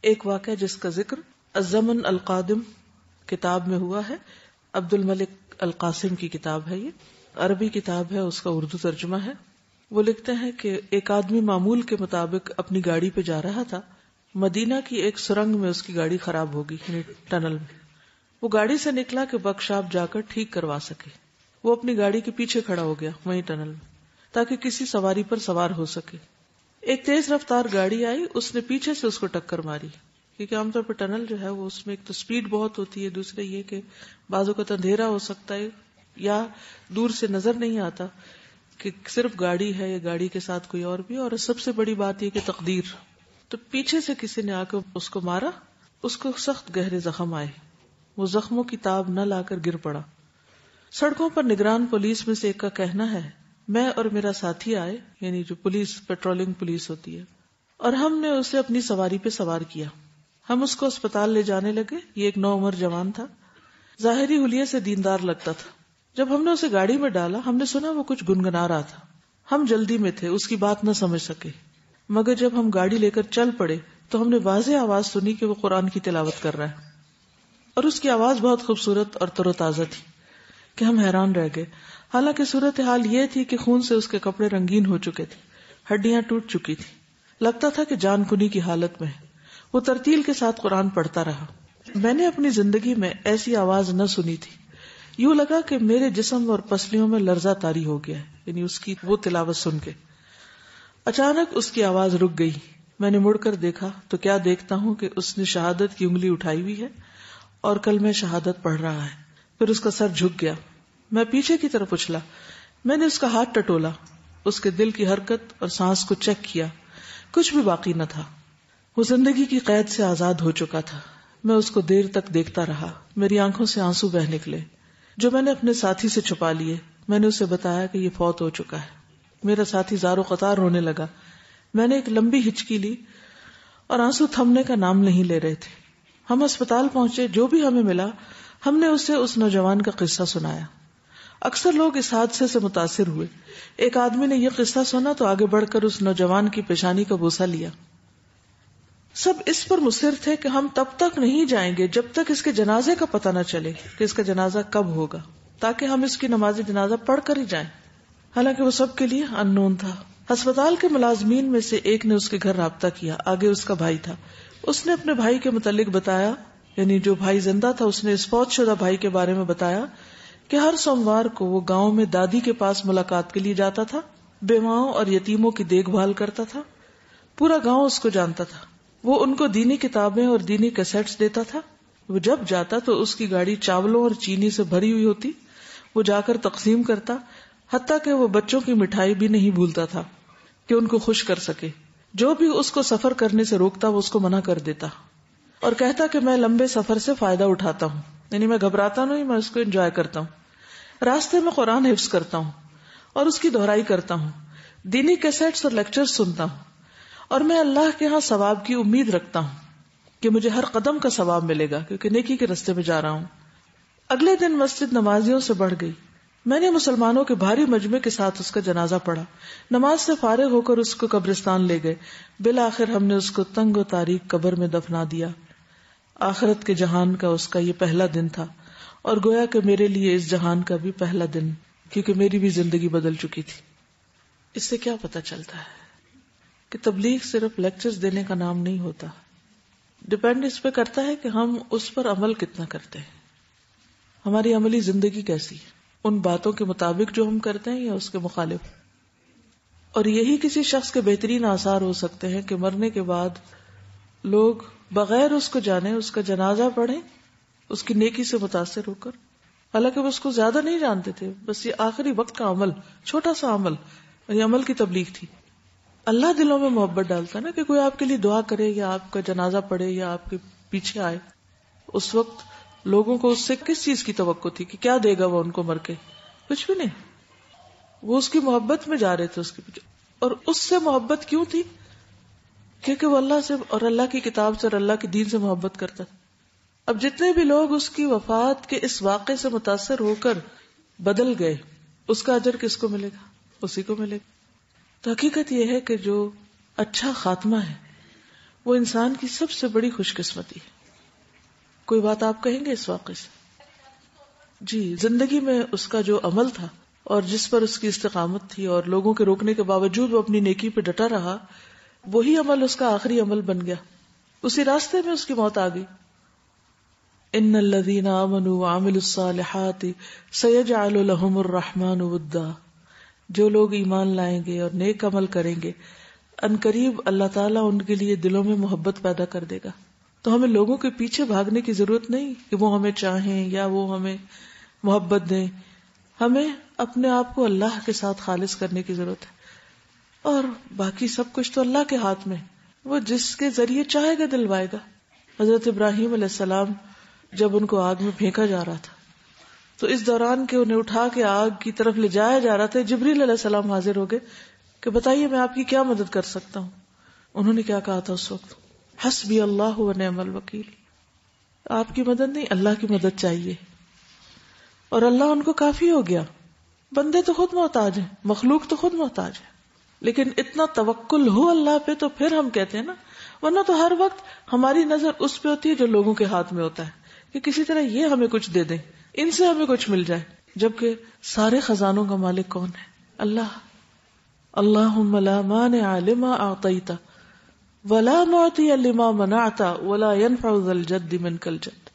ایک واقعہ جس کا ذکر الزمن القادم کتاب میں ہوا ہے، عبد الملک القاسم کی کتاب ہے، یہ عربی کتاب ہے، اس کا اردو ترجمہ ہے۔ وہ لکھتے ہیں کہ ایک آدمی معمول کے مطابق اپنی گاڑی پہ جا رہا تھا، مدینہ کی ایک سرنگ میں اس کی گاڑی خراب ہوگی، یعنی ٹنل میں۔ وہ گاڑی سے نکلا کہ ورکشاپ جا کر ٹھیک کروا سکے۔ وہ اپنی گاڑی کے پیچھے کھڑا ہو گیا وہیں ٹنل میں، تاکہ کسی سواری پر سوار ہو سکے۔ ایک تیز رفتار گاڑی آئی، اس نے پیچھے سے اس کو ٹکر ماری، کیونکہ عام طور پر ٹنل جو ہے وہ اس میں ایک تو سپیڈ بہت ہوتی ہے، دوسرے یہ کہ بعض اوقات اندھیرا ہو سکتا ہے یا دور سے نظر نہیں آتا کہ صرف گاڑی ہے یا گاڑی کے ساتھ کوئی اور بھی، اور سب سے بڑی بات یہ کہ تقدیر۔ تو پیچھے سے کسی نے آ کے اس کو مارا، اس کو سخت گہرے زخم آئے، وہ زخموں کی تاب نہ لا کر گر پڑا۔ سڑکوں پر نگران پولیس میں سے ایک کا کہنا ہے، میں اور میرا ساتھی آئے، یعنی جو پولیس پیٹرولنگ پولیس ہوتی ہے، اور ہم نے اسے اپنی سواری پہ سوار کیا۔ ہم اس کو اسپتال لے جانے لگے۔ یہ ایک نوعمر جوان تھا، ظاہری حلیے سے دیندار لگتا تھا۔ جب ہم نے اسے گاڑی میں ڈالا، ہم نے سنا وہ کچھ گنگنا رہا تھا۔ ہم جلدی میں تھے، اس کی بات نہ سمجھ سکے، مگر جب ہم گاڑی لے کر چل پڑے تو ہم نے واضح آواز سنی کہ وہ قرآن کی تلاوت کر رہا ہے، اور اس کی آواز بہت خوبصورت اور تر و تازہ تھی کہ ہم حیران رہ گئے۔ حالانکہ صورتحال یہ تھی کہ خون سے اس کے کپڑے رنگین ہو چکے تھے، ہڈیاں ٹوٹ چکی تھی، لگتا تھا کہ جان کنی کی حالت میں ہے۔ وہ ترتیل کے ساتھ قرآن پڑھتا رہا۔ میں نے اپنی زندگی میں ایسی آواز نہ سنی تھی، یوں لگا کہ میرے جسم اور پسلیوں میں لرزہ طاری ہو گیا ہے، یعنی اس کی وہ تلاوت سن کے۔ اچانک اس کی آواز رک گئی۔ میں نے مڑ کر دیکھا تو کیا دیکھتا ہوں کہ اس نے شہادت کی انگلی اٹھائی ہوئی ہے اور کلمہ شہادت پڑھ رہا ہے۔ پھر اس کا سر جھک گیا۔ میں پیچھے کی طرف اچھلا، میں نے اس کا ہاتھ ٹٹولا، اس کے دل کی حرکت اور سانس کو چیک کیا، کچھ بھی باقی نہ تھا۔ وہ زندگی کی قید سے آزاد ہو چکا تھا۔ میں اس کو دیر تک دیکھتا رہا، میری آنکھوں سے آنسو بہ نکلے جو میں نے اپنے ساتھی سے چھپا لیے۔ میں نے اسے بتایا کہ یہ فوت ہو چکا ہے۔ میرا ساتھی زار و قطار رونے لگا۔ میں نے ایک لمبی ہچکی لی اور آنسو تھمنے کا نام نہیں لے رہے تھے۔ ہم اسپتال پہنچے، جو بھی ہمیں ملا ہم نے اسے اس نوجوان کا قصہ سنایا۔ اکثر لوگ اس حادثے سے متاثر ہوئے۔ ایک آدمی نے یہ قصہ سنا تو آگے بڑھ کر اس نوجوان کی پیشانی کا بوسہ لیا۔ سب اس پر مصر تھے کہ ہم تب تک نہیں جائیں گے جب تک اس کے جنازے کا پتہ نہ چلے کہ اس کا جنازہ کب ہوگا، تاکہ ہم اس کی نماز جنازہ پڑھ کر ہی جائیں، حالانکہ وہ سب کے لیے ان نون تھا۔ ہسپتال کے ملازمین میں سے ایک نے اس کے گھر رابطہ کیا، آگے اس کا بھائی تھا۔ اس نے اپنے بھائی کے متعلق بتایا، یعنی جو بھائی زندہ تھا اس نے اس فوت شدہ بھائی کے بارے میں بتایا کہ ہر سوموار کو وہ گاؤں میں دادی کے پاس ملاقات کے لیے جاتا تھا، بیواؤں اور یتیموں کی دیکھ بھال کرتا تھا۔ پورا گاؤں اس کو جانتا تھا۔ وہ ان کو دینی کتابیں اور دینی کیسٹس دیتا تھا۔ وہ جب جاتا تو اس کی گاڑی چاولوں اور چینی سے بھری ہوئی ہوتی، وہ جا کر تقسیم کرتا، حتیٰ کہ وہ بچوں کی مٹھائی بھی نہیں بھولتا تھا کہ ان کو خوش کر سکے۔ جو بھی اس کو سفر کرنے سے روکتا وہ اس کو منع کر دیتا اور کہتا کہ میں لمبے سفر سے فائدہ اٹھاتا ہوں، یعنی میں گھبراتا نہیں، میں اس کو انجوائے کرتا ہوں۔ راستے میں قرآن حفظ کرتا ہوں اور اس کی دہرائی کرتا ہوں، دینی کیسٹس اور لیکچر سنتا ہوں، اور میں اللہ کے ہاں ثواب کی امید رکھتا ہوں کہ مجھے ہر قدم کا ثواب ملے گا، کیونکہ نیکی کے راستے میں جا رہا ہوں۔ اگلے دن مسجد نمازیوں سے بڑھ گئی۔ میں نے مسلمانوں کے بھاری مجمع کے ساتھ اس کا جنازہ پڑھا۔ نماز سے فارغ ہو کر اس کو قبرستان لے گئے۔ بالآخر ہم نے اس کو تنگ و تاریک قبر میں دفنا دیا۔ آخرت کے جہان کا اس کا یہ پہلا دن تھا، اور گویا کہ میرے لیے اس جہان کا بھی پہلا دن، کیونکہ میری بھی زندگی بدل چکی تھی۔ اس سے کیا پتہ چلتا ہے کہ تبلیغ صرف لیکچرز دینے کا نام نہیں ہوتا، ڈیپینڈ اس پہ کرتا ہے کہ ہم اس پر عمل کتنا کرتے ہیں، ہماری عملی زندگی کیسی ہے، ان باتوں کے مطابق جو ہم کرتے ہیں یا اس کے مخالف۔ اور یہی کسی شخص کے بہترین آثار ہو سکتے ہیں کہ مرنے کے بعد لوگ بغیر اس کو جانے اس کا جنازہ پڑھیں، اس کی نیکی سے متاثر ہو کر، حالانکہ وہ اس کو زیادہ نہیں جانتے تھے، بس یہ آخری وقت کا عمل، چھوٹا سا عمل، یہ عمل کی تبلیغ تھی۔ اللہ دلوں میں محبت ڈالتا ہے نا، کہ کوئی آپ کے لیے دعا کرے یا آپ کا جنازہ پڑھے یا آپ کے پیچھے آئے۔ اس وقت لوگوں کو اس سے کس چیز کی توقع تھی کہ کیا دے گا وہ ان کو مر کے؟ کچھ بھی نہیں۔ وہ اس کی محبت میں جا رہے تھے اس کے پیچھے، اور اس سے محبت کیوں تھی؟ کیونکہ وہ اللہ سے اور اللہ کی کتاب سے اور اللہ کے دین سے محبت کرتا تھا۔ اب جتنے بھی لوگ اس کی وفات کے اس واقعے سے متاثر ہو کر بدل گئے، اس کا اجر کس کو ملے گا؟ اسی کو ملے گا۔ تو حقیقت یہ ہے کہ جو اچھا خاتمہ ہے وہ انسان کی سب سے بڑی خوش قسمتی ہے. کوئی بات آپ کہیں گے اس واقعے سے؟ جی، زندگی میں اس کا جو عمل تھا اور جس پر اس کی استقامت تھی اور لوگوں کے روکنے کے باوجود وہ اپنی نیکی پہ ڈٹا رہا، وہی عمل اس کا آخری عمل بن گیا. اسی راستے میں اس کی موت آ گئی. ان الذین آمنوا وعملوا الصالحات سیجعل لهم الرحمن ودا. جو لوگ ایمان لائیں گے اور نیک عمل کریں گے، ان قریب اللہ تعالیٰ ان کے لیے دلوں میں محبت پیدا کر دے گا. تو ہمیں لوگوں کے پیچھے بھاگنے کی ضرورت نہیں کہ وہ ہمیں چاہیں یا وہ ہمیں محبت دیں. ہمیں اپنے آپ کو اللہ کے ساتھ خالص کرنے کی ضرورت ہے، اور باقی سب کچھ تو اللہ کے ہاتھ میں. وہ جس کے ذریعے چاہے گا دلوائے گا. حضرت ابراہیم علیہ السلام جب ان کو آگ میں پھینکا جا رہا تھا تو اس دوران کہ انہیں اٹھا کے آگ کی طرف لے جایا جا رہا تھا، جبریل علیہ السلام حاضر ہو گئے کہ بتائیے میں آپ کی کیا مدد کر سکتا ہوں. انہوں نے کیا کہا تھا اس وقت؟ حسبی اللہ و نعم الوکیل. آپ کی مدد نہیں، اللہ کی مدد چاہیے، اور اللہ ان کو کافی ہو گیا. بندے تو خود محتاج ہیں، مخلوق تو خود محتاج ہے، لیکن اتنا توکل ہو اللہ پہ تو پھر ہم کہتے ہیں نا. ورنہ تو ہر وقت ہماری نظر اس پہ ہوتی ہے جو لوگوں کے ہاتھ میں ہوتا ہے کہ کسی طرح یہ ہمیں کچھ دے دیں، ان سے ہمیں کچھ مل جائے. جبکہ سارے خزانوں کا مالک کون ہے؟ اللہ. اللہم لا مانع لما اعطیت ولا معطی لما منعت ولا ينفع ذا الجد منک الجد.